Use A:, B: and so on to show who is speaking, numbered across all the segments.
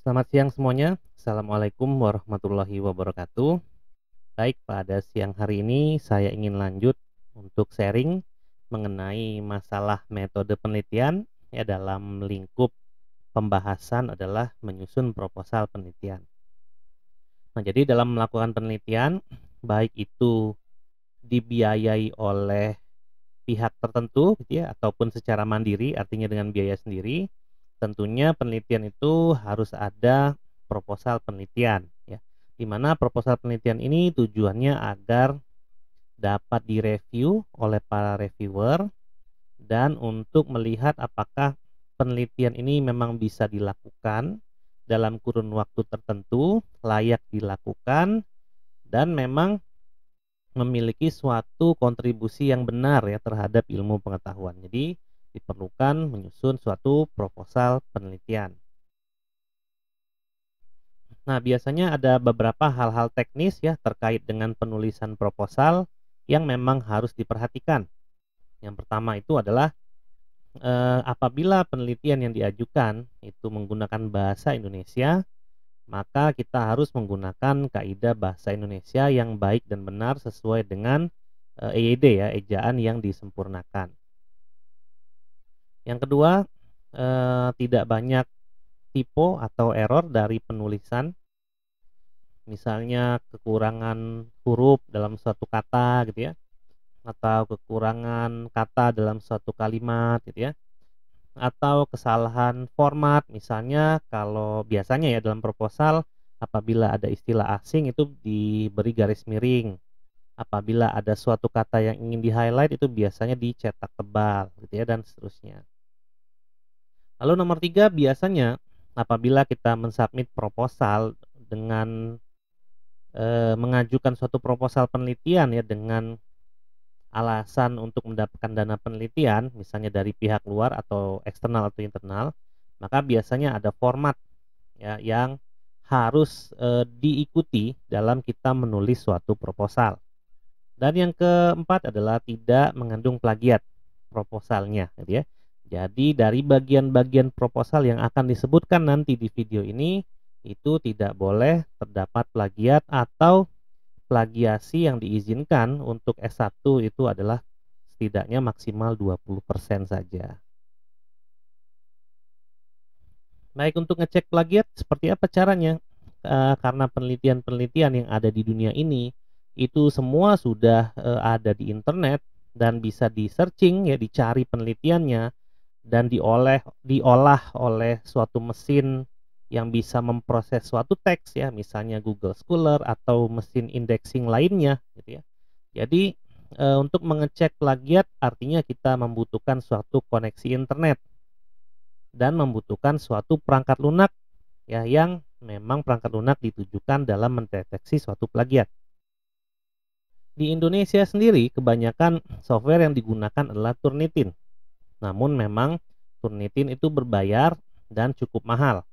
A: Selamat siang semuanya. Assalamualaikum warahmatullahi wabarakatuh. Baik, pada siang hari ini saya ingin lanjut untuk sharing mengenai masalah metode penelitian ya dalam lingkup pembahasan adalah menyusun proposal penelitian. Nah, jadi dalam melakukan penelitian, baik itu dibiayai oleh pihak tertentu gitu ya ataupun secara mandiri artinya dengan biaya sendiri, tentunya penelitian itu harus ada proposal penelitian ya. Di mana proposal penelitian ini tujuannya agar dapat direview oleh para reviewer dan untuk melihat apakah penelitian ini memang bisa dilakukan dalam kurun waktu tertentu, layak dilakukan dan memang memiliki suatu kontribusi yang benar ya terhadap ilmu pengetahuan. Jadi diperlukan menyusun suatu proposal penelitian. Nah, biasanya ada beberapa hal-hal teknis ya terkait dengan penulisan proposal yang memang harus diperhatikan. Yang pertama itu adalah apabila penelitian yang diajukan itu menggunakan bahasa Indonesia, maka kita harus menggunakan kaidah bahasa Indonesia yang baik dan benar sesuai dengan EYD ya, ejaan yang disempurnakan. Yang kedua, tidak banyak typo atau error dari penulisan, misalnya kekurangan huruf dalam suatu kata gitu ya, atau kekurangan kata dalam suatu kalimat gitu ya, atau kesalahan format. Misalnya kalau biasanya ya dalam proposal apabila ada istilah asing itu diberi garis miring. Apabila ada suatu kata yang ingin di-highlight itu biasanya dicetak tebal gitu ya dan seterusnya. Lalu nomor 3 biasanya apabila kita mensubmit proposal dengan, mengajukan suatu proposal penelitian ya dengan alasan untuk mendapatkan dana penelitian, misalnya dari pihak luar atau eksternal atau internal, maka biasanya ada format ya yang harus, diikuti dalam kita menulis suatu proposal. Dan yang keempat adalah tidak mengandung plagiat proposalnya gitu ya. Jadi dari bagian-bagian proposal yang akan disebutkan nanti di video ini, itu tidak boleh terdapat plagiat atau plagiasi. Yang diizinkan untuk S1 itu adalah setidaknya maksimal 20% saja. Baik, untuk ngecek plagiat seperti apa caranya? Karena penelitian-penelitian yang ada di dunia ini, itu semua sudah, ada di internet dan bisa di-searching ya, dicari penelitiannya dan diolah oleh suatu mesin yang bisa memproses suatu teks ya, misalnya Google Scholar atau mesin indexing lainnya gitu ya. Jadi, untuk mengecek plagiat artinya kita membutuhkan suatu koneksi internet dan membutuhkan suatu perangkat lunak ya yang memang perangkat lunak ditujukan dalam mendeteksi suatu plagiat. Di Indonesia sendiri kebanyakan software yang digunakan adalah Turnitin. Namun memang Turnitin itu berbayar dan cukup mahal.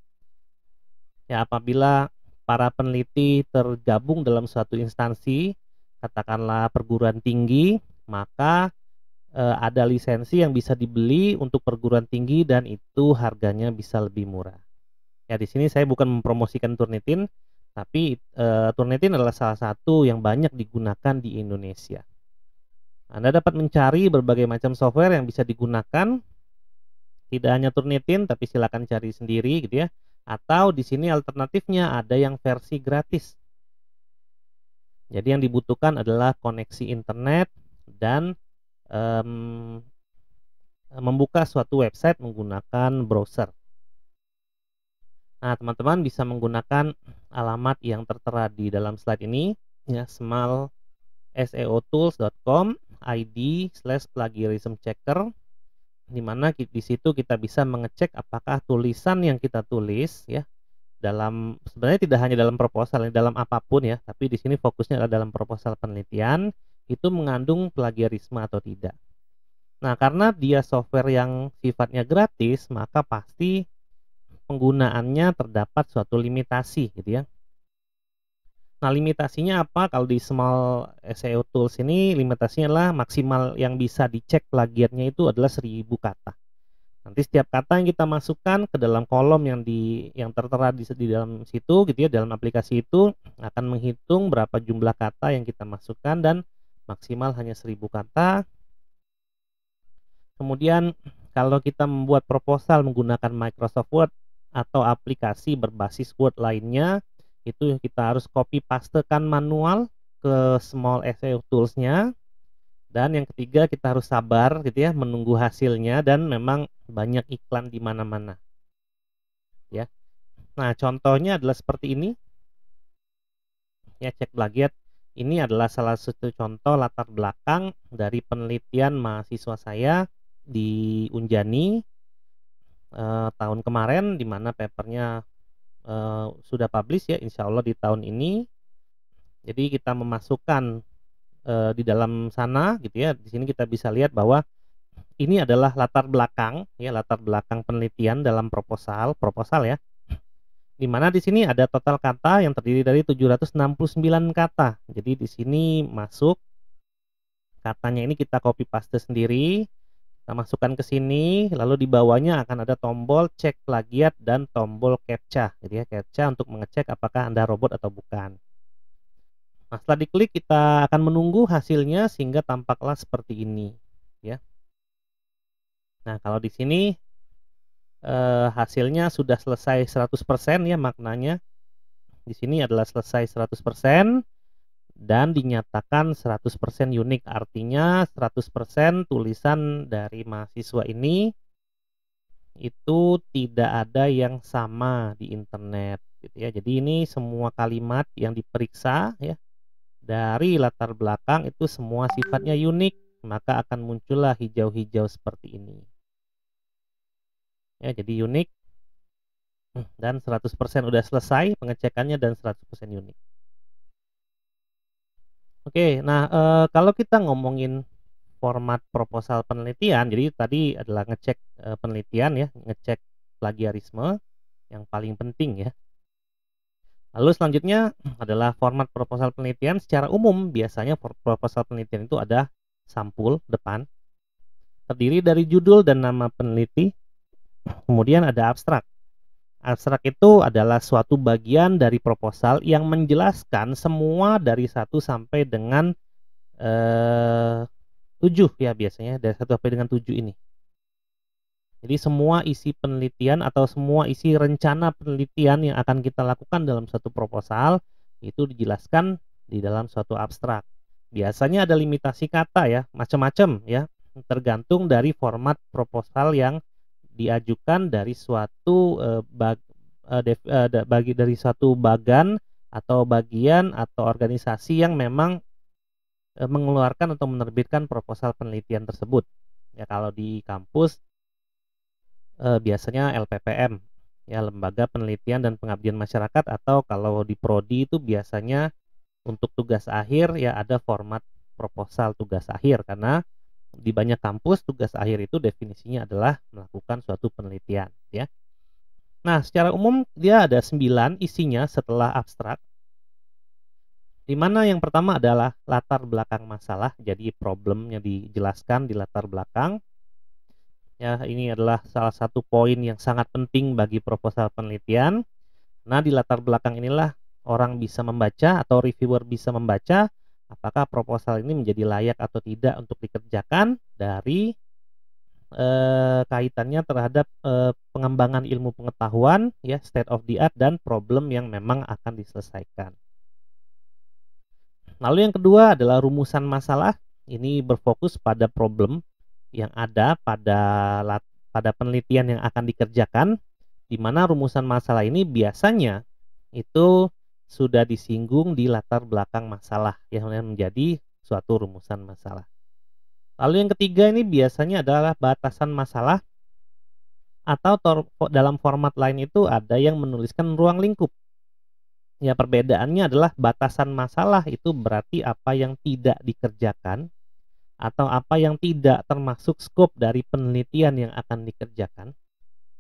A: Ya, apabila para peneliti tergabung dalam suatu instansi, katakanlah perguruan tinggi, maka ada lisensi yang bisa dibeli untuk perguruan tinggi dan itu harganya bisa lebih murah. Ya, di sini saya bukan mempromosikan Turnitin, tapi Turnitin adalah salah satu yang banyak digunakan di Indonesia. Anda dapat mencari berbagai macam software yang bisa digunakan, tidak hanya Turnitin, tapi silakan cari sendiri gitu ya. Atau di sini alternatifnya ada yang versi gratis. Jadi yang dibutuhkan adalah koneksi internet dan membuka suatu website menggunakan browser. Nah, teman-teman bisa menggunakan alamat yang tertera di dalam slide ini ya, smallseotools.com id/plagiarismchecker, di mana di situ kita bisa mengecek apakah tulisan yang kita tulis ya dalam, sebenarnya tidak hanya dalam proposal, dalam apapun ya, tapi di sini fokusnya adalah dalam proposal penelitian itu mengandung plagiarisme atau tidak. Nah, karena dia software yang sifatnya gratis, maka pasti penggunaannya terdapat suatu limitasi gitu ya. Nah, limitasinya apa? Kalau di Small SEO Tools ini limitasinya adalah maksimal yang bisa dicek plagiatnya itu adalah 1000 kata. Nanti setiap kata yang kita masukkan ke dalam kolom yang tertera di dalam situ gitu ya, dalam aplikasi itu akan menghitung berapa jumlah kata yang kita masukkan dan maksimal hanya 1000 kata. Kemudian kalau kita membuat proposal menggunakan Microsoft Word atau aplikasi berbasis Word lainnya, itu kita harus copy pastekan manual ke Small SEO Tools-nya. Dan yang ketiga kita harus sabar gitu ya menunggu hasilnya dan memang banyak iklan di mana-mana ya. Nah, contohnya adalah seperti ini ya, cek plagiat. Ini adalah salah satu contoh latar belakang dari penelitian mahasiswa saya di Unjani tahun kemarin, di mana papernya sudah publish ya, insya Allah di tahun ini. Jadi kita memasukkan di dalam sana gitu ya. Di sini kita bisa lihat bahwa ini adalah latar belakang ya, latar belakang penelitian dalam proposal ya. Di mana di sini ada total kata yang terdiri dari 769 kata. Jadi di sini masuk katanya, ini kita copy paste sendiri, kita masukkan ke sini, lalu di bawahnya akan ada tombol cek plagiat dan tombol captcha gitu ya, captcha untuk mengecek apakah Anda robot atau bukan. Nah, setelah diklik kita akan menunggu hasilnya sehingga tampaklah seperti ini ya. Nah, kalau di sini hasilnya sudah selesai 100% ya, maknanya di sini adalah selesai 100% dan dinyatakan 100% unik. Artinya 100% tulisan dari mahasiswa ini itu tidak ada yang sama di internet gitu ya. Jadi ini semua kalimat yang diperiksa ya dari latar belakang itu semua sifatnya unik, maka akan muncullah hijau-hijau seperti ini. Ya, jadi unik dan 100% udah selesai pengecekannya dan 100% unik. Oke, nah kalau kita ngomongin format proposal penelitian, jadi tadi adalah ngecek penelitian ya, ngecek plagiarisme yang paling penting ya. Lalu selanjutnya adalah format proposal penelitian secara umum. Biasanya proposal penelitian itu ada sampul depan, terdiri dari judul dan nama peneliti, kemudian ada abstrak. Abstrak itu adalah suatu bagian dari proposal yang menjelaskan semua dari 1 sampai dengan 7 ya, biasanya dari 1 sampai dengan 7 ini. Jadi semua isi penelitian atau semua isi rencana penelitian yang akan kita lakukan dalam satu proposal itu dijelaskan di dalam suatu abstrak. Biasanya ada limitasi kata ya, macam-macam ya, tergantung dari format proposal yang diajukan dari suatu dari suatu bagan atau bagian atau organisasi yang memang mengeluarkan atau menerbitkan proposal penelitian tersebut. Ya, kalau di kampus biasanya LPPM ya, Lembaga Penelitian dan Pengabdian Masyarakat, atau kalau di prodi itu biasanya untuk tugas akhir ya ada format proposal tugas akhir, karena di banyak kampus tugas akhir itu definisinya adalah melakukan suatu penelitian ya. Nah, secara umum dia ada 9 isinya setelah abstrak. Di mana yang pertama adalah latar belakang masalah, jadi problemnya dijelaskan di latar belakang. Ya, ini adalah salah satu poin yang sangat penting bagi proposal penelitian. Nah, di latar belakang inilah orang bisa membaca atau reviewer bisa membaca apakah proposal ini menjadi layak atau tidak untuk dikerjakan dari kaitannya terhadap pengembangan ilmu pengetahuan ya, state of the art dan problem yang memang akan diselesaikan. Lalu yang kedua adalah rumusan masalah. Ini berfokus pada problem yang ada pada penelitian yang akan dikerjakan, di mana rumusan masalah ini biasanya itu sudah disinggung di latar belakang masalah yang menjadi suatu rumusan masalah. Lalu yang ketiga ini biasanya adalah batasan masalah, atau dalam format lain itu ada yang menuliskan ruang lingkup. Ya, perbedaannya adalah batasan masalah itu berarti apa yang tidak dikerjakan atau apa yang tidak termasuk skop dari penelitian yang akan dikerjakan.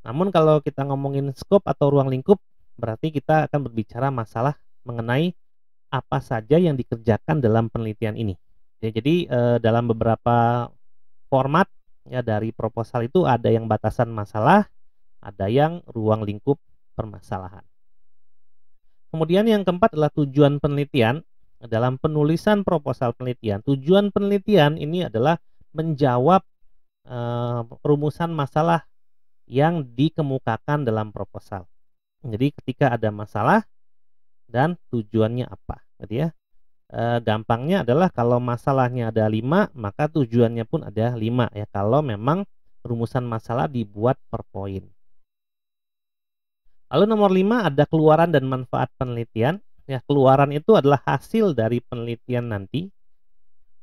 A: Namun kalau kita ngomongin skop atau ruang lingkup, berarti kita akan berbicara masalah mengenai apa saja yang dikerjakan dalam penelitian ini. Ya, jadi dalam beberapa format Ya, dari proposal itu ada yang batasan masalah, ada yang ruang lingkup permasalahan. Kemudian yang keempat adalah tujuan penelitian. Dalam penulisan proposal penelitian, tujuan penelitian ini adalah menjawab rumusan masalah yang dikemukakan dalam proposal. Jadi ketika ada masalah dan tujuannya apa, gitu ya. Gampangnya adalah kalau masalahnya ada 5, maka tujuannya pun ada 5 ya, kalau memang rumusan masalah dibuat per poin. Lalu nomor 5 ada keluaran dan manfaat penelitian. Ya, keluaran itu adalah hasil dari penelitian nanti.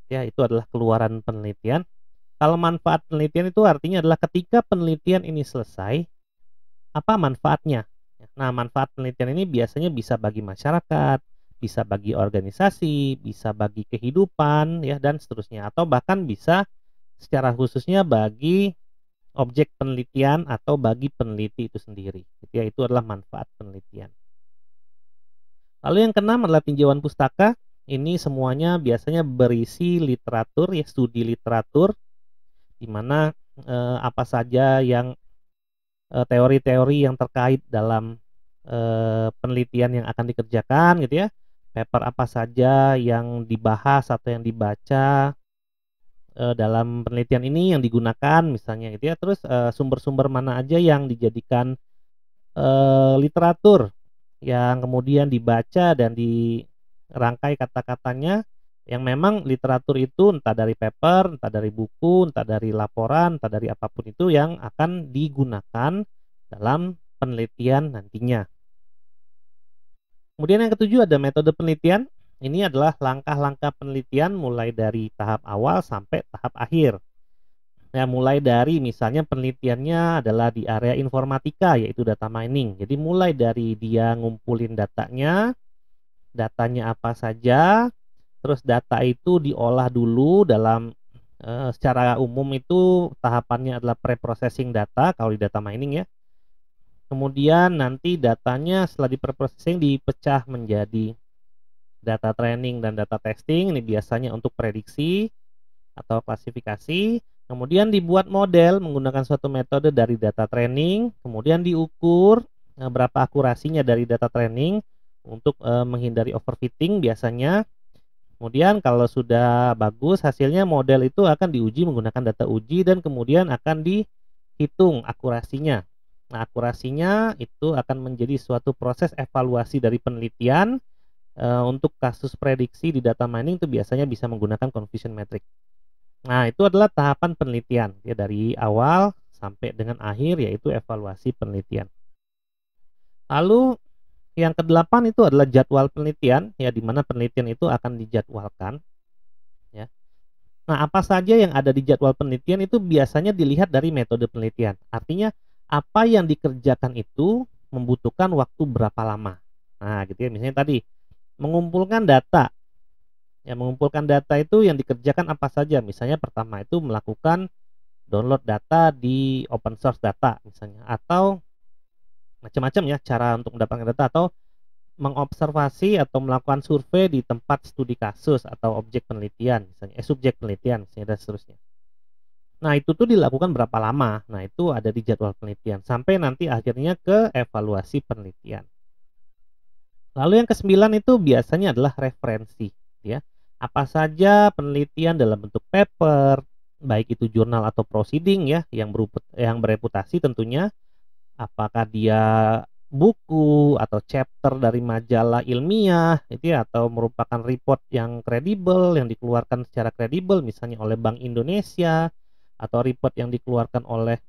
A: Ya, itu adalah keluaran penelitian. Kalau manfaat penelitian itu artinya adalah ketika penelitian ini selesai, apa manfaatnya? Nah, manfaat penelitian ini biasanya bisa bagi masyarakat, bisa bagi organisasi, bisa bagi kehidupan, ya, dan seterusnya. Atau bahkan bisa secara khususnya bagi objek penelitian atau bagi peneliti itu sendiri. Ya, itu adalah manfaat penelitian. Lalu yang keenam adalah tinjauan pustaka. Ini semuanya biasanya berisi literatur, ya, studi literatur, di mana apa saja yang teori-teori yang terkait dalam penelitian yang akan dikerjakan, gitu ya. Paper apa saja yang dibahas atau yang dibaca dalam penelitian ini yang digunakan misalnya, gitu ya. Terus sumber-sumber mana aja yang dijadikan literatur yang kemudian dibaca dan dirangkai kata-katanya, yang memang literatur itu entah dari paper, entah dari buku, entah dari laporan, entah dari apapun itu yang akan digunakan dalam penelitian nantinya. Kemudian yang ketujuh ada metode penelitian. Ini adalah langkah-langkah penelitian mulai dari tahap awal sampai tahap akhir. Ya, mulai dari misalnya penelitiannya adalah di area informatika, yaitu data mining. Jadi mulai dari dia ngumpulin datanya apa saja, terus data itu diolah dulu dalam secara umum itu tahapannya adalah pre-processing data kalau di data mining, ya. Kemudian nanti datanya setelah di-pre-processing dipecah menjadi data training dan data testing. Ini biasanya untuk prediksi atau klasifikasi. Kemudian dibuat model menggunakan suatu metode dari data training, kemudian diukur berapa akurasinya dari data training untuk menghindari overfitting biasanya. Kemudian kalau sudah bagus hasilnya, model itu akan diuji menggunakan data uji dan kemudian akan dihitung akurasinya. Nah, akurasinya itu akan menjadi suatu proses evaluasi dari penelitian. Untuk kasus prediksi di data mining itu biasanya bisa menggunakan confusion metric. Nah, itu adalah tahapan penelitian, ya, dari awal sampai dengan akhir, yaitu evaluasi penelitian. Lalu yang kedelapan itu adalah jadwal penelitian, ya, di mana penelitian itu akan dijadwalkan, ya. Nah, apa saja yang ada di jadwal penelitian itu biasanya dilihat dari metode penelitian. Artinya apa yang dikerjakan itu membutuhkan waktu berapa lama. Nah, gitu ya. Misalnya tadi mengumpulkan data. Ya, mengumpulkan data itu yang dikerjakan apa saja? Misalnya pertama itu melakukan download data di open source data misalnya, atau macam-macam ya cara untuk mendapatkan data, atau mengobservasi atau melakukan survei di tempat studi kasus atau objek penelitian misalnya, subjek penelitian misalnya, dan seterusnya. Nah, itu tuh dilakukan berapa lama? Nah, itu ada di jadwal penelitian sampai nanti akhirnya ke evaluasi penelitian. Lalu yang kesembilan itu biasanya adalah referensi, ya. Apa saja penelitian dalam bentuk paper, baik itu jurnal atau proceeding, ya, yang bereputasi tentunya. Apakah dia buku atau chapter dari majalah ilmiah, itu ya, atau merupakan report yang kredibel, yang dikeluarkan secara kredibel misalnya oleh Bank Indonesia, atau report yang dikeluarkan oleh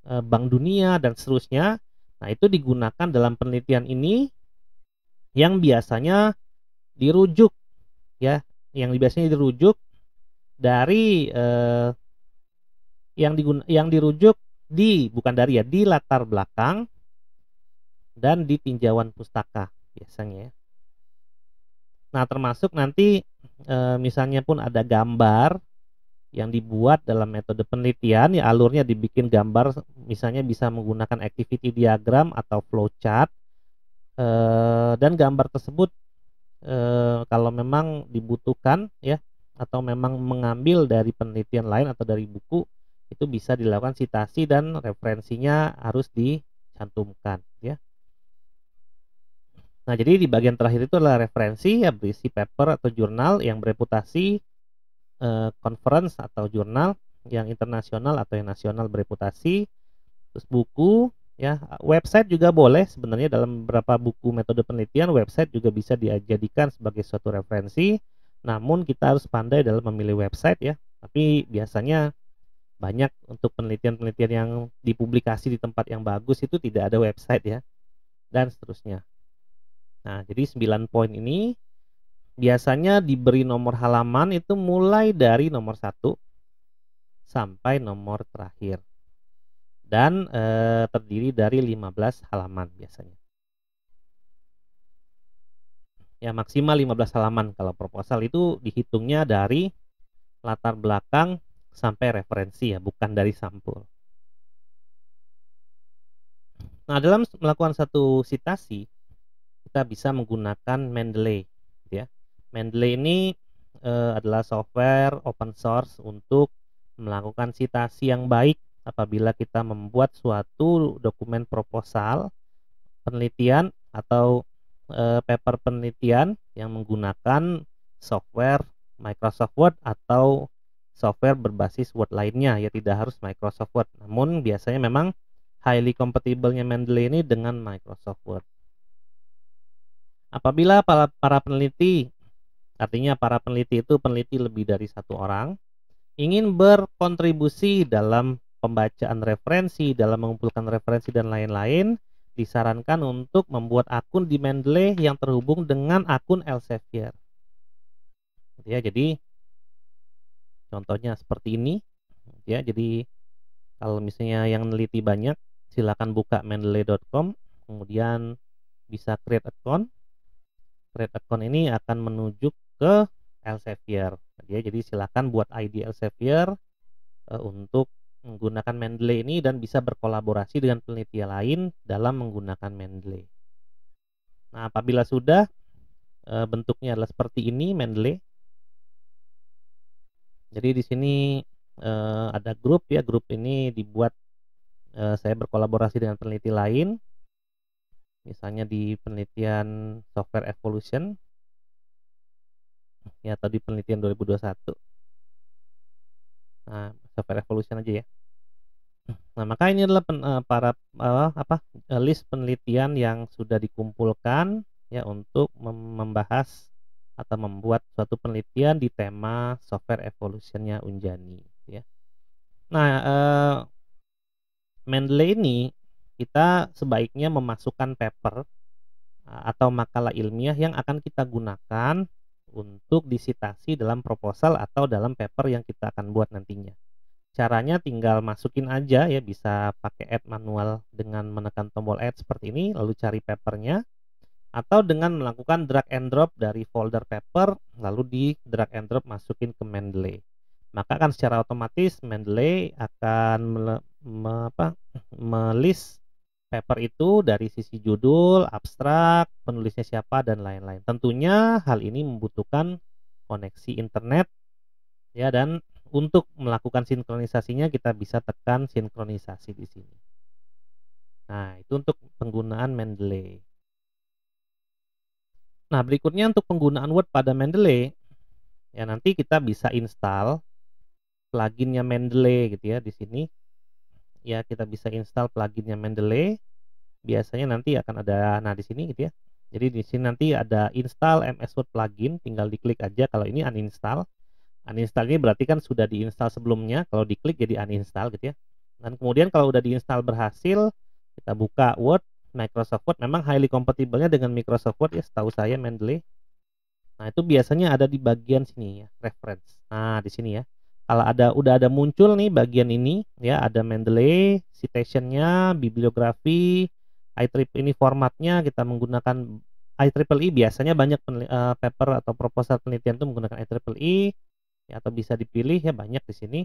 A: Bank Dunia dan seterusnya. Nah, itu digunakan dalam penelitian ini yang biasanya dirujuk, ya, yang biasanya dirujuk dari yang dirujuk di bukan dari, ya, di latar belakang dan di tinjauan pustaka biasanya, ya. Nah, termasuk nanti misalnya pun ada gambar yang dibuat dalam metode penelitian, ya, alurnya dibikin gambar, misalnya bisa menggunakan activity diagram atau flowchart, dan gambar tersebut kalau memang dibutuhkan, ya, atau memang mengambil dari penelitian lain atau dari buku, itu bisa dilakukan sitasi dan referensinya harus dicantumkan ya. Nah, jadi di bagian terakhir itu adalah referensi ya, berisi paper atau jurnal yang bereputasi, conference atau jurnal yang internasional atau yang nasional bereputasi, terus buku ya, website juga boleh sebenarnya. Dalam beberapa buku metode penelitian, website juga bisa dijadikan sebagai suatu referensi, namun kita harus pandai dalam memilih website ya. Tapi biasanya banyak untuk penelitian-penelitian yang dipublikasi di tempat yang bagus itu tidak ada website ya, dan seterusnya. Nah, jadi 9 poin ini biasanya diberi nomor halaman itu mulai dari nomor 1 sampai nomor terakhir. Dan terdiri dari 15 halaman biasanya. Ya, maksimal 15 halaman kalau proposal itu dihitungnya dari latar belakang sampai referensi ya, bukan dari sampul. Nah, dalam melakukan satu sitasi, kita bisa menggunakan Mendeley ya. Mendeley ini adalah software open source untuk melakukan sitasi yang baik apabila kita membuat suatu dokumen proposal penelitian atau paper penelitian yang menggunakan software Microsoft Word atau software berbasis Word lainnya ya, tidak harus Microsoft Word. Namun biasanya memang highly compatible-nya Mendeley ini dengan Microsoft Word. Apabila para peneliti, artinya para peneliti itu peneliti lebih dari satu orang, ingin berkontribusi dalam pembacaan referensi, dalam mengumpulkan referensi dan lain-lain, disarankan untuk membuat akun di Mendeley yang terhubung dengan akun Elsevier. Ya, jadi contohnya seperti ini. Ya, jadi kalau misalnya yang meneliti banyak, silakan buka mendeley.com, kemudian bisa create account. Create account ini akan menuju ke Elsevier. Ya, jadi silakan buat ID Elsevier untuk menggunakan Mendeley ini dan bisa berkolaborasi dengan peneliti lain dalam menggunakan Mendeley. Nah, apabila sudah bentuknya adalah seperti ini Mendeley. Jadi di sini ada grup ya, grup ini dibuat saya berkolaborasi dengan peneliti lain. Misalnya di penelitian software evolution ya, atau di penelitian 2021. Nah, software evolution aja ya. Nah, maka ini adalah list penelitian yang sudah dikumpulkan ya untuk membahas atau membuat suatu penelitian di tema software evolution-nya Unjani ya. Nah, Mendeley ini kita sebaiknya memasukkan paper atau makalah ilmiah yang akan kita gunakan untuk disitasi dalam proposal atau dalam paper yang kita akan buat nantinya. Caranya tinggal masukin aja ya, bisa pakai add manual dengan menekan tombol add seperti ini, lalu cari papernya, atau dengan melakukan drag and drop dari folder paper, lalu di drag and drop masukin ke Mendeley. Maka kan secara otomatis Mendeley akan melist paper itu dari sisi judul, abstrak, penulisnya siapa, dan lain-lain. Tentunya hal ini membutuhkan koneksi internet ya, dan untuk melakukan sinkronisasinya kita bisa tekan sinkronisasi di sini. Nah, itu untuk penggunaan Mendeley. Nah, berikutnya untuk penggunaan Word pada Mendeley, ya nanti kita bisa install pluginnya Mendeley gitu ya di sini. Ya, kita bisa install pluginnya Mendeley. Biasanya nanti akan ada, nah di sini gitu ya. Jadi di sini nanti ada install MS Word plugin, tinggal diklik aja. Kalau ini uninstall. Uninstall ini berarti kan sudah diinstal sebelumnya, kalau diklik jadi uninstall gitu ya. Dan kemudian kalau udah diinstal berhasil, kita buka Word, Microsoft Word, memang highly compatible-nya dengan Microsoft Word ya, setahu saya Mendeley. Nah, itu biasanya ada di bagian sini ya, reference. Nah, di sini ya. Kalau udah ada muncul nih bagian ini ya, ada Mendeley, citation-nya, bibliografi, IEEE ini formatnya kita menggunakan IEEE, biasanya banyak paper atau proposal penelitian itu menggunakan IEEE. Ya, atau bisa dipilih ya, banyak di sini.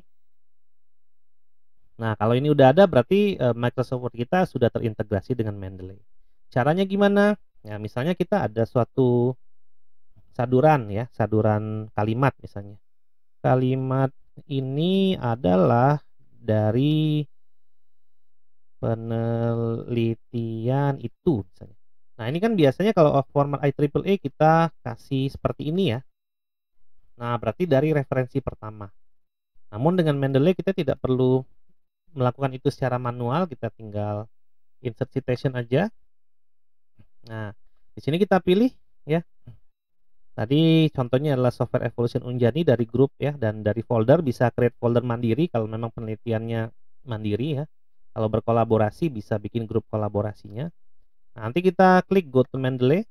A: Nah, kalau ini udah ada berarti Microsoft Word kita sudah terintegrasi dengan Mendeley. Caranya gimana? Ya, misalnya kita ada suatu saduran ya, saduran kalimat misalnya. Kalimat ini adalah dari penelitian itu misalnya. Nah, ini kan biasanya kalau format IEEE kita kasih seperti ini ya. Nah, berarti dari referensi pertama. Namun dengan Mendeley kita tidak perlu melakukan itu secara manual, kita tinggal insert citation aja. Nah, di sini kita pilih ya. Tadi contohnya adalah Software Evolution Unjani dari grup ya, dan dari folder bisa create folder mandiri kalau memang penelitiannya mandiri ya. Kalau berkolaborasi bisa bikin grup kolaborasinya. Nah, nanti kita klik Go to Mendeley.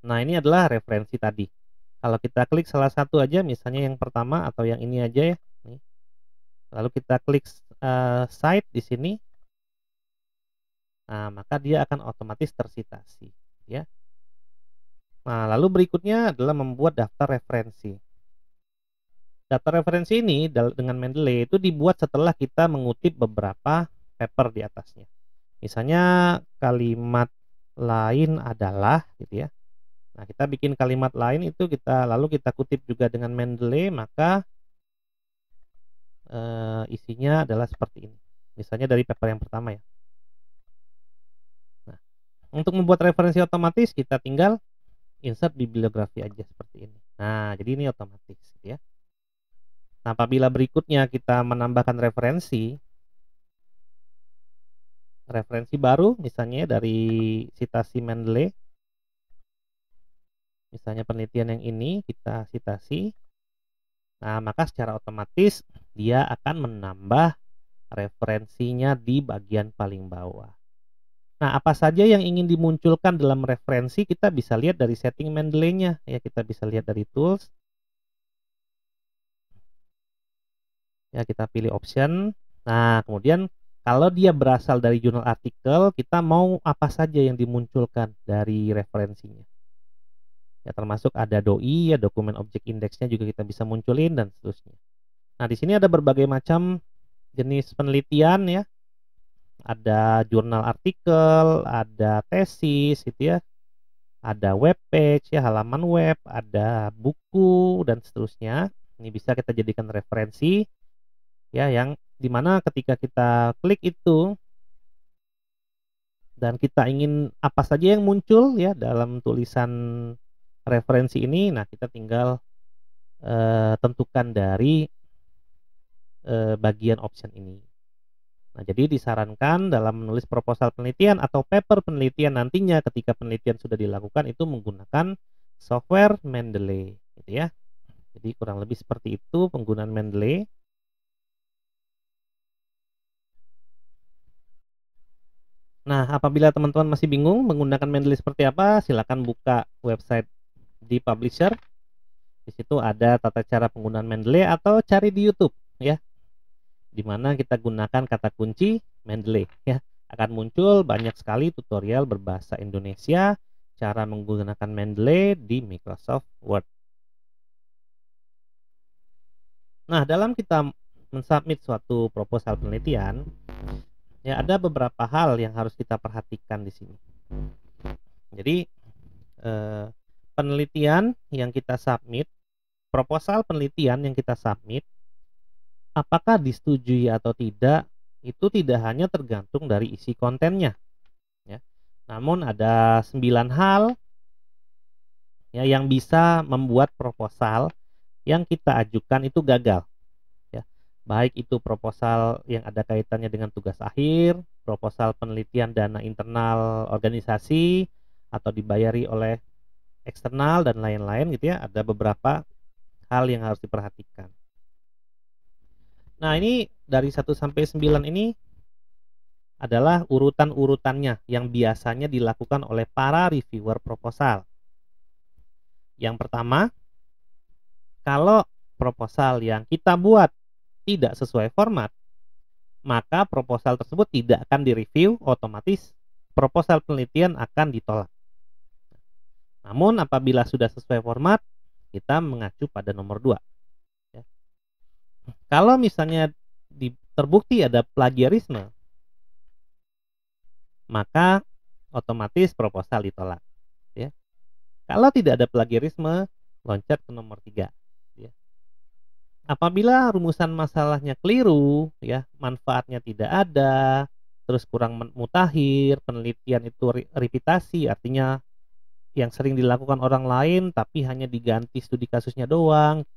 A: Nah, ini adalah referensi tadi. Kalau kita klik salah satu aja, misalnya yang pertama atau yang ini aja ya. Nih. Lalu kita klik Cite di sini. Nah, maka dia akan otomatis tersitasi ya. Nah, lalu berikutnya adalah membuat daftar referensi. Daftar referensi ini dengan Mendeley itu dibuat setelah kita mengutip beberapa paper di atasnya. Misalnya kalimat lain adalah gitu ya. Nah, kita bikin kalimat lain itu lalu kita kutip juga dengan Mendeley, maka isinya adalah seperti ini. Misalnya dari paper yang pertama ya. Nah, untuk membuat referensi otomatis kita tinggal insert bibliografi aja seperti ini. Nah, jadi ini otomatis ya. Nah, apabila berikutnya kita menambahkan referensi baru misalnya dari citasi Mendeley. Misalnya penelitian yang ini kita citasi. Nah, maka secara otomatis dia akan menambah referensinya di bagian paling bawah. Nah, apa saja yang ingin dimunculkan dalam referensi kita bisa lihat dari setting Mendeley-nya ya, kita bisa lihat dari tools. Ya, kita pilih option. Nah, kemudian kalau dia berasal dari jurnal artikel, kita mau apa saja yang dimunculkan dari referensinya. Ya, termasuk ada DOI ya, dokumen objek indeksnya juga kita bisa munculin dan seterusnya. Nah, di sini ada berbagai macam jenis penelitian ya. Ada jurnal artikel, ada tesis gitu ya. Ada web page ya, halaman web, ada buku dan seterusnya. Ini bisa kita jadikan referensi ya, yang dimana ketika kita klik itu dan kita ingin apa saja yang muncul ya dalam tulisan referensi ini, nah kita tinggal tentukan dari bagian option ini. Nah, jadi disarankan dalam menulis proposal penelitian atau paper penelitian nantinya ketika penelitian sudah dilakukan itu menggunakan software Mendeley gitu ya. Jadi kurang lebih seperti itu penggunaan Mendeley. Nah, apabila teman-teman masih bingung menggunakan Mendeley seperti apa, silakan buka website di Publisher. Di situ ada tata cara penggunaan Mendeley atau cari di YouTube ya. Di mana kita gunakan kata kunci Mendeley ya. Akan muncul banyak sekali tutorial berbahasa Indonesia cara menggunakan Mendeley di Microsoft Word. Nah, dalam kita mensubmit suatu proposal penelitian, ya ada beberapa hal yang harus kita perhatikan di sini. Jadi penelitian yang kita submit, proposal penelitian yang kita submit, apakah disetujui atau tidak, itu tidak hanya tergantung dari isi kontennya, ya. Namun ada 9 hal ya yang bisa membuat proposal yang kita ajukan itu gagal. Ya. Baik itu proposal yang ada kaitannya dengan tugas akhir, proposal penelitian dana internal organisasi, atau dibayari oleh eksternal dan lain-lain gitu ya. Ada beberapa hal yang harus diperhatikan. Nah, ini dari 1 sampai 9 ini adalah urutan-urutannya yang biasanya dilakukan oleh para reviewer proposal. Yang pertama, kalau proposal yang kita buat tidak sesuai format, maka proposal tersebut tidak akan direview, otomatis proposal penelitian akan ditolak. Namun apabila sudah sesuai format, kita mengacu pada nomor 2. Ya. Kalau misalnya terbukti ada plagiarisme, maka otomatis proposal ditolak. Ya. Kalau tidak ada plagiarisme, loncat ke nomor 3. Ya. Apabila rumusan masalahnya keliru, ya, manfaatnya tidak ada, terus kurang mutakhir, penelitian itu repitasi, artinya yang sering dilakukan orang lain tapi hanya diganti studi kasusnya doang,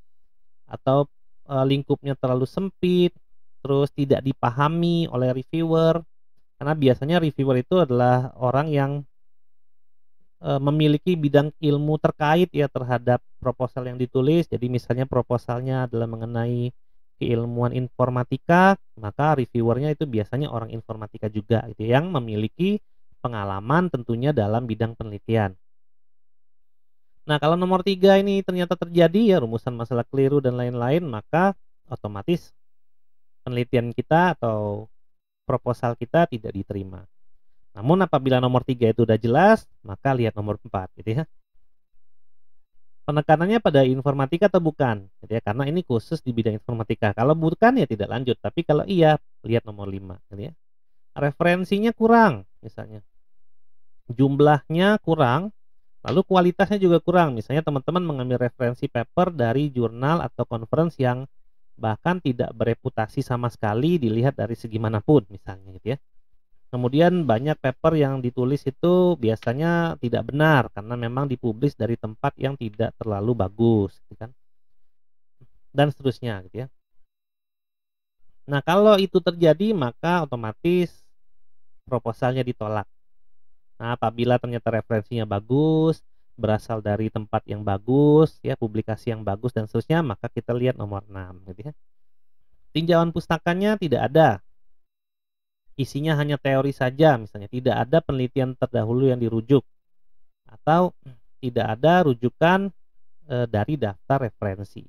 A: atau lingkupnya terlalu sempit, terus tidak dipahami oleh reviewer, karena biasanya reviewer itu adalah orang yang memiliki bidang ilmu terkait ya terhadap proposal yang ditulis. Jadi misalnya proposalnya adalah mengenai keilmuan informatika, maka reviewernya itu biasanya orang informatika juga gitu yang memiliki pengalaman tentunya dalam bidang penelitian. Nah, kalau nomor 3 ini ternyata terjadi ya rumusan masalah keliru dan lain-lain, maka otomatis penelitian kita atau proposal kita tidak diterima. Namun apabila nomor 3 itu udah jelas, maka lihat nomor 4 gitu ya. Penekanannya pada informatika atau bukan, gitu ya, karena ini khusus di bidang informatika. Kalau bukan ya tidak lanjut, tapi kalau iya, lihat nomor 5 gitu ya. Referensinya kurang misalnya, jumlahnya kurang, lalu kualitasnya juga kurang. Misalnya teman-teman mengambil referensi paper dari jurnal atau conference yang bahkan tidak bereputasi sama sekali dilihat dari segi manapun misalnya gitu ya. Kemudian banyak paper yang ditulis itu biasanya tidak benar karena memang dipublish dari tempat yang tidak terlalu bagus gitu kan, dan seterusnya gitu ya. Nah, kalau itu terjadi maka otomatis proposalnya ditolak. Nah, apabila ternyata referensinya bagus, berasal dari tempat yang bagus ya, publikasi yang bagus dan seterusnya, maka kita lihat nomor 6 gitu ya. Tinjauan pustakanya tidak ada, isinya hanya teori saja misalnya, tidak ada penelitian terdahulu yang dirujuk, atau tidak ada rujukan dari daftar referensi.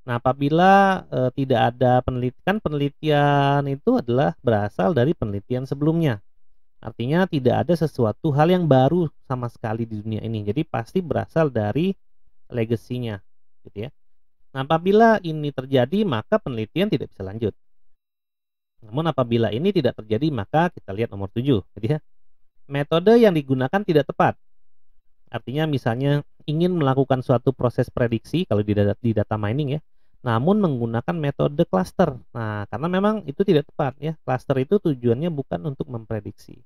A: Nah, apabila tidak ada penelitian itu adalah berasal dari penelitian sebelumnya. Artinya tidak ada sesuatu hal yang baru sama sekali di dunia ini. Jadi pasti berasal dari legasinya, gitu ya. Nah, apabila ini terjadi maka penelitian tidak bisa lanjut. Namun apabila ini tidak terjadi maka kita lihat nomor 7, gitu ya. Metode yang digunakan tidak tepat. Artinya misalnya ingin melakukan suatu proses prediksi kalau di data mining ya, namun menggunakan metode cluster. Nah, karena memang itu tidak tepat ya. Cluster itu tujuannya bukan untuk memprediksi.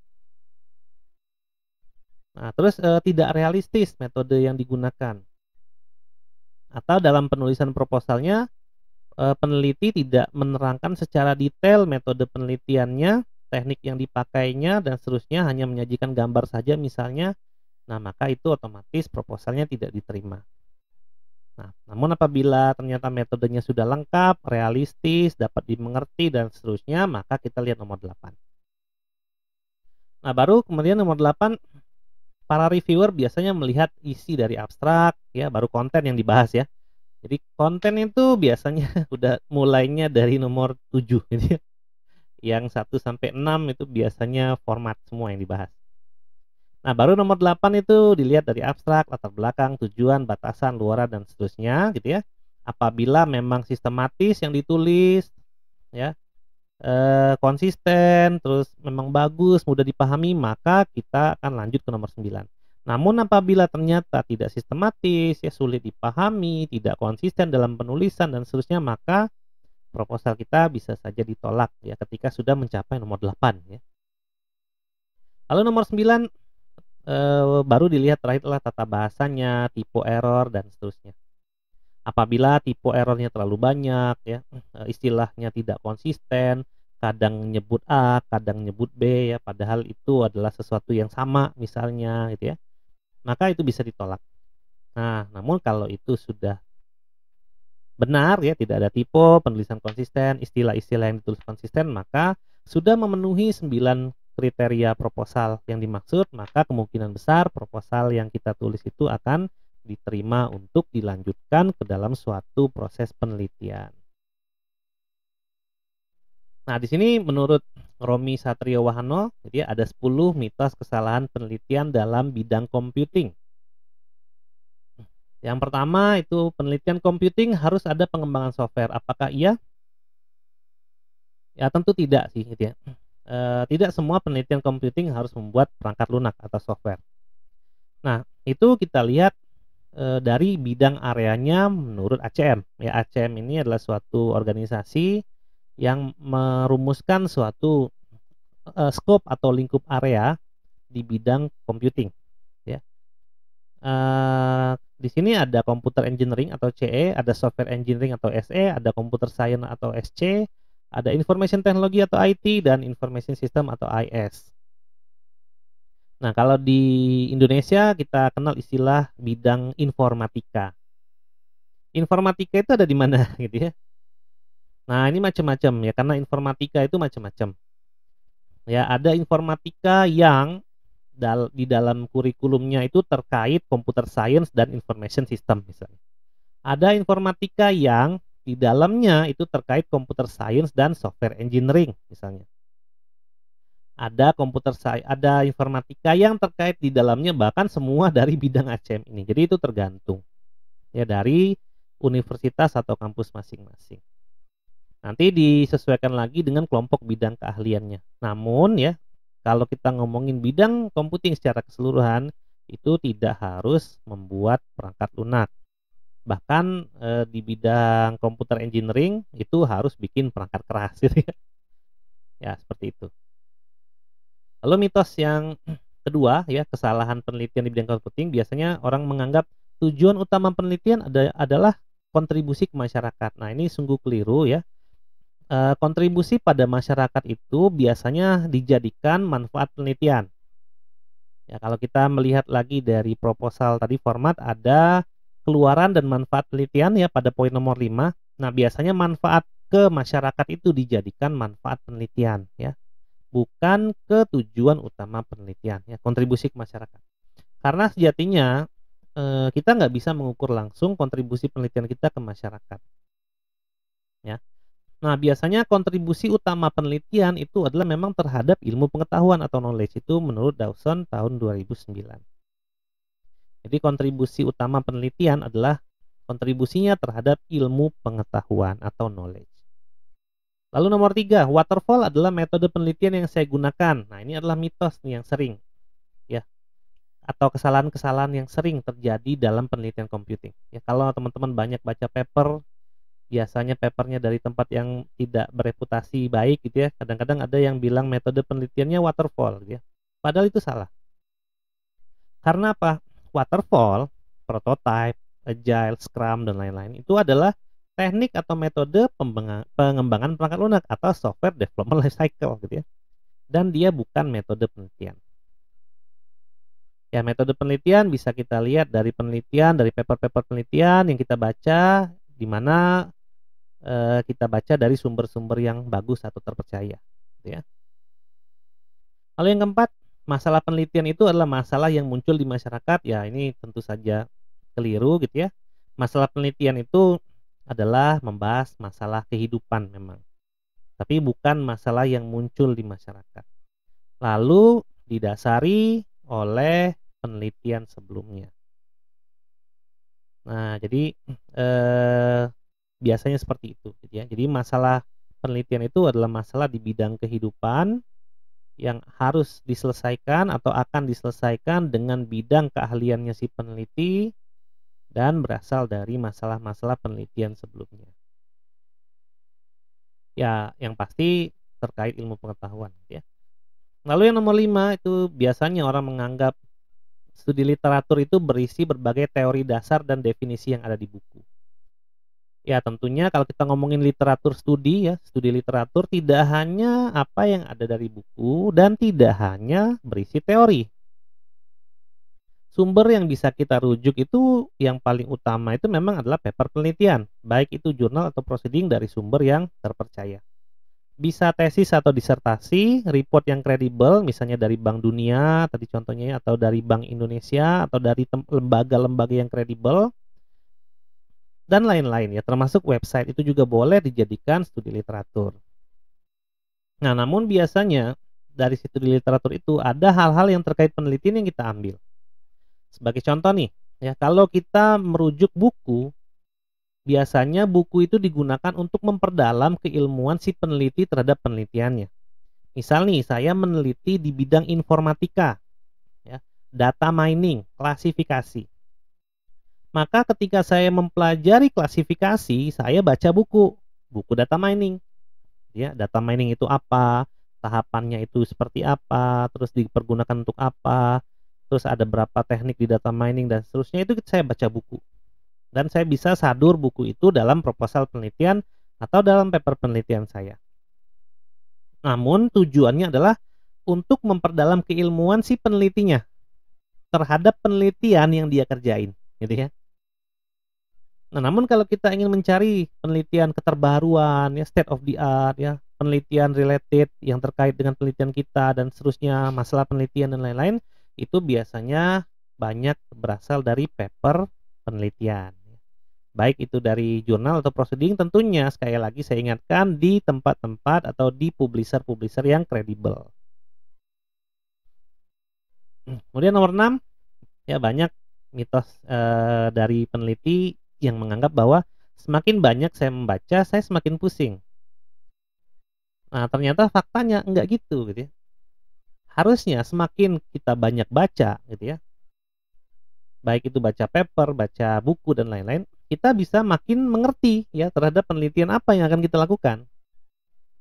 A: Nah, terus tidak realistis metode yang digunakan. Atau dalam penulisan proposalnya peneliti tidak menerangkan secara detail metode penelitiannya, teknik yang dipakainya dan seterusnya, hanya menyajikan gambar saja misalnya. Nah, maka itu otomatis proposalnya tidak diterima. Nah, namun apabila ternyata metodenya sudah lengkap, realistis, dapat dimengerti dan seterusnya, maka kita lihat nomor 8. Nah, baru kemudian nomor 8, para reviewer biasanya melihat isi dari abstrak ya, baru konten yang dibahas ya. Jadi konten itu biasanya udah mulainya dari nomor 7 gitu ya. Yang 1 sampai 6 itu biasanya format semua yang dibahas. Nah, baru nomor 8 itu dilihat dari abstrak, latar belakang, tujuan, batasan, luaran dan seterusnya gitu ya. Apabila memang sistematis yang ditulis ya, konsisten, terus memang bagus, mudah dipahami, maka kita akan lanjut ke nomor 9. Namun apabila ternyata tidak sistematis, ya sulit dipahami, tidak konsisten dalam penulisan dan seterusnya, maka proposal kita bisa saja ditolak ya ketika sudah mencapai nomor 8 ya. Lalu nomor 9 baru dilihat terakhir adalah tata bahasanya, tipe error dan seterusnya. Apabila tipe errornya terlalu banyak ya, istilahnya tidak konsisten, kadang nyebut A, kadang nyebut B ya, padahal itu adalah sesuatu yang sama misalnya gitu ya, maka itu bisa ditolak. Nah, namun kalau itu sudah benar ya, tidak ada tipe, penulisan konsisten, istilah-istilah yang ditulis konsisten, maka sudah memenuhi 9 kriteria proposal yang dimaksud, maka kemungkinan besar proposal yang kita tulis itu akan diterima untuk dilanjutkan ke dalam suatu proses penelitian. Nah, di sini menurut Romi Satrio Wahano, jadi ada 10 mitos kesalahan penelitian dalam bidang computing. Yang pertama itu penelitian computing harus ada pengembangan software. Apakah iya? Ya tentu tidak sih gitu ya. Tidak semua penelitian computing harus membuat perangkat lunak atau software. Nah, itu kita lihat dari bidang areanya menurut ACM. Ya, ACM ini adalah suatu organisasi yang merumuskan suatu scope atau lingkup area di bidang computing, ya. Di sini ada computer engineering atau CE, ada software engineering atau SE, ada computer science atau SC, ada information technology atau IT, dan information system atau IS. Nah, kalau di Indonesia kita kenal istilah bidang informatika. Informatika itu ada di mana gitu ya. Nah, ini macam-macam ya, karena informatika itu macam-macam. Ya, ada informatika yang di dalam kurikulumnya itu terkait computer science dan information system misalnya. Ada informatika yang di dalamnya itu terkait computer science dan software engineering misalnya. Ada informatika yang terkait di dalamnya bahkan semua dari bidang ACM ini. Jadi itu tergantung ya dari universitas atau kampus masing-masing. Nanti disesuaikan lagi dengan kelompok bidang keahliannya. Namun ya, kalau kita ngomongin bidang computing secara keseluruhan, itu tidak harus membuat perangkat lunak. Bahkan di bidang computer engineering itu harus bikin perangkat keras gitu ya. Ya, seperti itu. Lalu mitos yang kedua ya, kesalahan penelitian di bidang computing, biasanya orang menganggap tujuan utama penelitian adalah kontribusi ke masyarakat. Nah, ini sungguh keliru ya. Kontribusi pada masyarakat itu biasanya dijadikan manfaat penelitian. Ya, kalau kita melihat lagi dari proposal tadi format ada keluaran dan manfaat penelitian ya pada poin nomor 5. Nah, biasanya manfaat ke masyarakat itu dijadikan manfaat penelitian ya, bukan ke tujuan utama penelitian ya, kontribusi ke masyarakat. Karena sejatinya kita nggak bisa mengukur langsung kontribusi penelitian kita ke masyarakat. Ya. Nah, biasanya kontribusi utama penelitian itu adalah memang terhadap ilmu pengetahuan atau knowledge, itu menurut Dawson tahun 2009. Jadi kontribusi utama penelitian adalah kontribusinya terhadap ilmu pengetahuan atau knowledge. Lalu nomor 3, waterfall adalah metode penelitian yang saya gunakan. Nah, ini adalah mitos nih yang sering ya, atau kesalahan-kesalahan yang sering terjadi dalam penelitian computing. Ya, kalau teman-teman banyak baca paper, biasanya papernya dari tempat yang tidak bereputasi baik gitu ya. Kadang-kadang ada yang bilang metode penelitiannya waterfall gitu ya. Padahal itu salah. Karena apa? Waterfall, prototype, agile, scrum, dan lain-lain itu adalah teknik atau metode pengembangan perangkat lunak atau software development lifecycle gitu ya. Dan dia bukan metode penelitian. Ya, metode penelitian bisa kita lihat dari penelitian, dari paper-paper penelitian yang kita baca, di mana kita baca dari sumber-sumber yang bagus atau terpercaya gitu ya. Lalu yang keempat, masalah penelitian itu adalah masalah yang muncul di masyarakat. Ya, ini tentu saja keliru gitu ya. Masalah penelitian itu adalah membahas masalah kehidupan memang, tapi bukan masalah yang muncul di masyarakat. Lalu didasari oleh penelitian sebelumnya. Nah, jadi biasanya seperti itu gitu ya. Jadi masalah penelitian itu adalah masalah di bidang kehidupan yang harus diselesaikan atau akan diselesaikan dengan bidang keahliannya si peneliti dan berasal dari masalah-masalah penelitian sebelumnya. Ya, yang pasti terkait ilmu pengetahuan gitu ya. Lalu yang nomor 5 itu biasanya orang menganggap studi literatur itu berisi berbagai teori dasar dan definisi yang ada di buku. Ya, tentunya kalau kita ngomongin literatur studi ya, studi literatur tidak hanya apa yang ada dari buku dan tidak hanya berisi teori. Sumber yang bisa kita rujuk itu yang paling utama itu memang adalah paper penelitian, baik itu jurnal atau proceeding dari sumber yang terpercaya. Bisa tesis atau disertasi, report yang kredibel, misalnya dari Bank Dunia, tadi contohnya ya, atau dari Bank Indonesia, atau dari lembaga-lembaga yang kredibel, dan lain-lain ya, termasuk website itu juga boleh dijadikan studi literatur. Nah, namun biasanya dari studi literatur itu ada hal-hal yang terkait penelitian yang kita ambil. Sebagai contoh nih, ya kalau kita merujuk buku, biasanya buku itu digunakan untuk memperdalam keilmuan si peneliti terhadap penelitiannya. Misal nih, saya meneliti di bidang informatika, ya, data mining, klasifikasi. Maka ketika saya mempelajari klasifikasi, saya baca buku data mining. Ya, data mining itu apa, tahapannya itu seperti apa, terus dipergunakan untuk apa, terus ada berapa teknik di data mining dan seterusnya, itu saya baca buku. Dan saya bisa sadur buku itu dalam proposal penelitian atau dalam paper penelitian saya. Namun tujuannya adalah untuk memperdalam keilmuan si penelitinya terhadap penelitian yang dia kerjain, gitu ya. Nah, namun kalau kita ingin mencari penelitian keterbaruan, ya state of the art, ya penelitian related yang terkait dengan penelitian kita dan seterusnya, masalah penelitian dan lain-lain, itu biasanya banyak berasal dari paper penelitian. Baik itu dari jurnal atau proceeding, tentunya sekali lagi saya ingatkan di tempat-tempat atau di publisher-publisher yang kredibel. Kemudian nomor 6, ya banyak mitos dari peneliti yang menganggap bahwa semakin banyak saya membaca, saya semakin pusing. Nah, ternyata faktanya enggak gitu ya. Harusnya semakin kita banyak baca gitu ya, baik itu baca paper, baca buku dan lain-lain, kita bisa makin mengerti ya terhadap penelitian apa yang akan kita lakukan.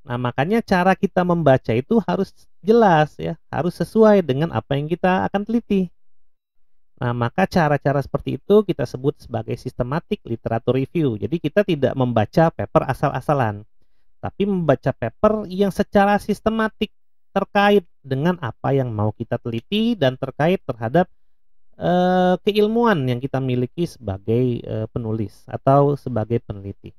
A: Nah, makanya cara kita membaca itu harus jelas ya, harus sesuai dengan apa yang kita akan teliti. Nah, maka cara-cara seperti itu kita sebut sebagai systematic literature review. Jadi kita tidak membaca paper asal-asalan, tapi membaca paper yang secara sistematik terkait dengan apa yang mau kita teliti dan terkait terhadap keilmuan yang kita miliki sebagai penulis atau sebagai peneliti.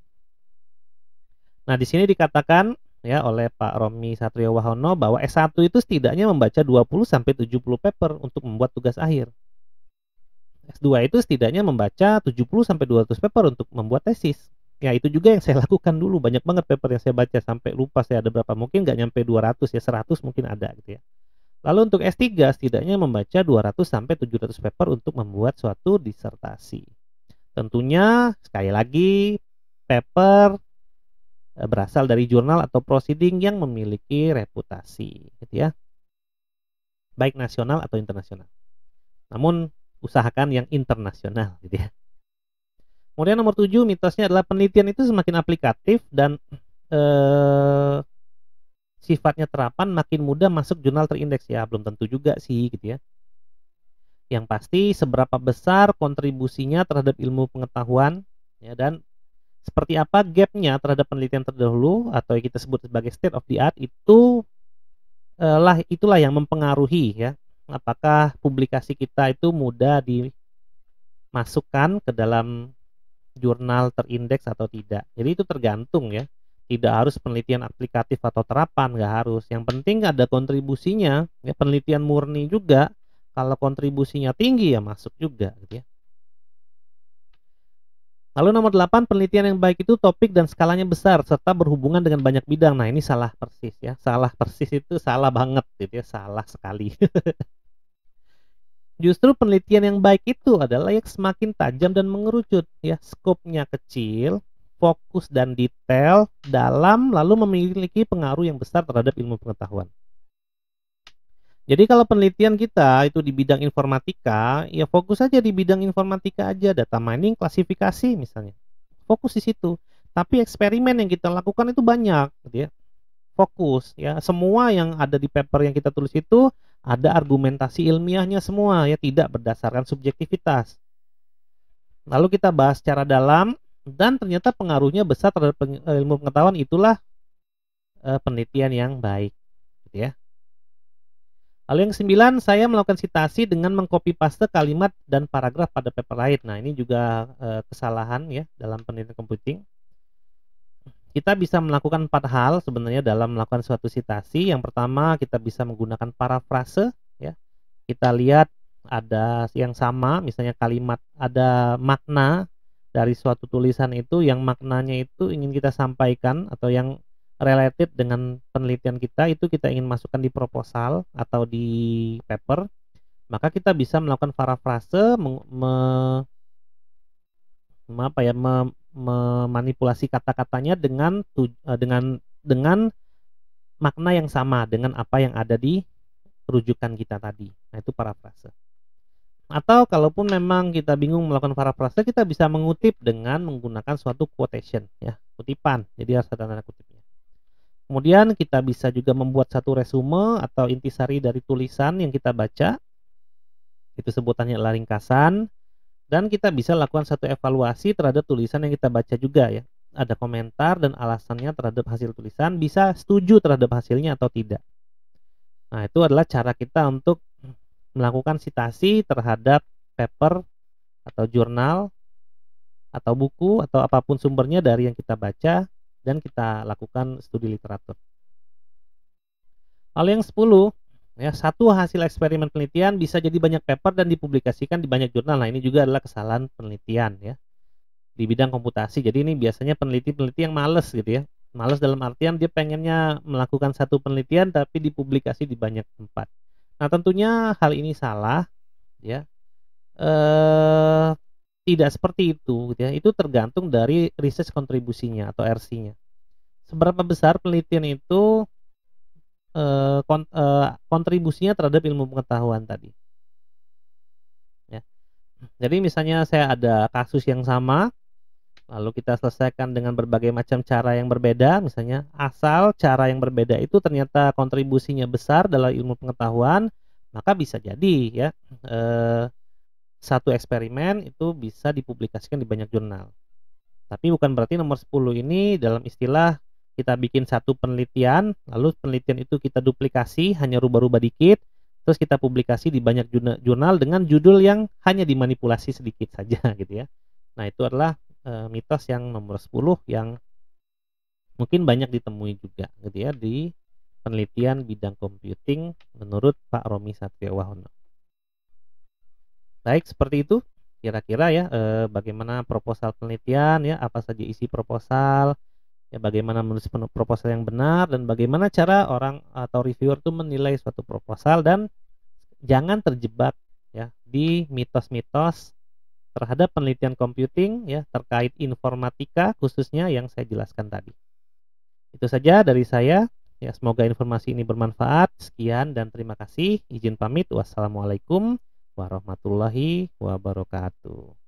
A: Nah, di sini dikatakan ya oleh Pak Romi Satrio Wahono bahwa S1 itu setidaknya membaca 20 sampai 70 paper untuk membuat tugas akhir. S2 itu setidaknya membaca 70 sampai 200 paper untuk membuat tesis. Ya, itu juga yang saya lakukan dulu. Banyak banget paper yang saya baca sampai lupa saya ada berapa. Mungkin nggak nyampe 200 ya, 100 mungkin ada gitu ya. Lalu untuk S3 setidaknya membaca 200 sampai 700 paper untuk membuat suatu disertasi. Tentunya sekali lagi paper berasal dari jurnal atau proceeding yang memiliki reputasi gitu ya. Baik nasional atau internasional. Namun usahakan yang internasional gitu ya. Kemudian nomor 7 mitosnya adalah penelitian itu semakin aplikatif dan sifatnya terapan makin mudah masuk jurnal terindeks ya, belum tentu juga sih gitu ya. Yang pasti seberapa besar kontribusinya terhadap ilmu pengetahuan ya, dan seperti apa gapnya terhadap penelitian terdahulu atau yang kita sebut sebagai state of the art itu itulah yang mempengaruhi ya apakah publikasi kita itu mudah dimasukkan ke dalam jurnal terindeks atau tidak. Jadi itu tergantung ya. Tidak harus penelitian aplikatif atau terapan, nggak harus. Yang penting ada kontribusinya. Ya, penelitian murni juga. Kalau kontribusinya tinggi ya masuk juga gitu ya. Lalu nomor 8, penelitian yang baik itu topik dan skalanya besar serta berhubungan dengan banyak bidang. Nah, ini salah persis ya. Salah persis itu salah banget gitu ya, salah sekali. Justru penelitian yang baik itu adalah yang semakin tajam dan mengerucut ya, skopnya kecil, fokus dan detail dalam lalu memiliki pengaruh yang besar terhadap ilmu pengetahuan. Jadi kalau penelitian kita itu di bidang informatika, ya fokus saja di bidang informatika aja, data mining, klasifikasi misalnya. Fokus di situ. Tapi eksperimen yang kita lakukan itu banyak, gitu ya. Fokus ya, semua yang ada di paper yang kita tulis itu ada argumentasi ilmiahnya semua ya, tidak berdasarkan subjektivitas. Lalu kita bahas secara dalam dan ternyata pengaruhnya besar terhadap ilmu pengetahuan, itulah penelitian yang baik, gitu ya. Lalu yang 9, saya melakukan sitasi dengan mengcopy paste kalimat dan paragraf pada paper lain. Nah, ini juga kesalahan ya dalam penelitian computing. Kita bisa melakukan 4 hal sebenarnya dalam melakukan suatu sitasi. Yang pertama, kita bisa menggunakan parafrase ya. Kita lihat ada yang sama, misalnya kalimat, ada makna dari suatu tulisan itu yang maknanya itu ingin kita sampaikan atau yang related dengan penelitian kita, itu kita ingin masukkan di proposal atau di paper, maka kita bisa melakukan parafrase, memanipulasi kata-katanya dengan makna yang sama dengan apa yang ada di rujukan kita tadi. Nah, itu parafrase. Atau kalaupun memang kita bingung melakukan parafrase, kita bisa mengutip dengan menggunakan suatu quotation ya, kutipan. Jadi harus ada tanda kutipnya. Kemudian kita bisa juga membuat satu resume atau intisari dari tulisan yang kita baca. Itu sebutannya adalah ringkasan. Dan kita bisa lakukan satu evaluasi terhadap tulisan yang kita baca juga ya. Ada komentar dan alasannya terhadap hasil tulisan, bisa setuju terhadap hasilnya atau tidak. Nah, itu adalah cara kita untuk melakukan citasi terhadap paper atau jurnal atau buku atau apapun sumbernya dari yang kita baca dan kita lakukan studi literatur. Lalu yang 10, ya, satu hasil eksperimen penelitian bisa jadi banyak paper dan dipublikasikan di banyak jurnal. Nah, ini juga adalah kesalahan penelitian ya di bidang komputasi. Jadi ini biasanya peneliti-peneliti yang males gitu ya. Males dalam artian dia pengennya melakukan satu penelitian tapi dipublikasi di banyak tempat. Nah, tentunya hal ini salah ya. Eh Tidak seperti itu gitu ya. Itu tergantung dari research kontribusinya atau RC-nya. Seberapa besar penelitian itu kontribusinya terhadap ilmu pengetahuan tadi ya. Jadi misalnya saya ada kasus yang sama, lalu kita selesaikan dengan berbagai macam cara yang berbeda, misalnya asal cara yang berbeda itu ternyata kontribusinya besar dalam ilmu pengetahuan, maka bisa jadi ya satu eksperimen itu bisa dipublikasikan di banyak jurnal. Tapi bukan berarti nomor 10 ini dalam istilah kita bikin satu penelitian, lalu penelitian itu kita duplikasi, hanya rubah-rubah dikit, terus kita publikasi di banyak jurnal dengan judul yang hanya dimanipulasi sedikit saja gitu ya. Nah, itu adalah mitos yang nomor 10 yang mungkin banyak ditemui juga gitu ya di penelitian bidang computing menurut Pak Romi Satriawahono. Baik, seperti itu kira-kira ya bagaimana proposal penelitian ya, apa saja isi proposal, ya bagaimana menulis proposal yang benar dan bagaimana cara orang atau reviewer itu menilai suatu proposal, dan jangan terjebak ya di mitos-mitos terhadap penelitian computing ya terkait informatika khususnya yang saya jelaskan tadi. Itu saja dari saya. Ya, semoga informasi ini bermanfaat. Sekian dan terima kasih. Izin pamit. Wassalamualaikum warahmatullahi wabarakatuh.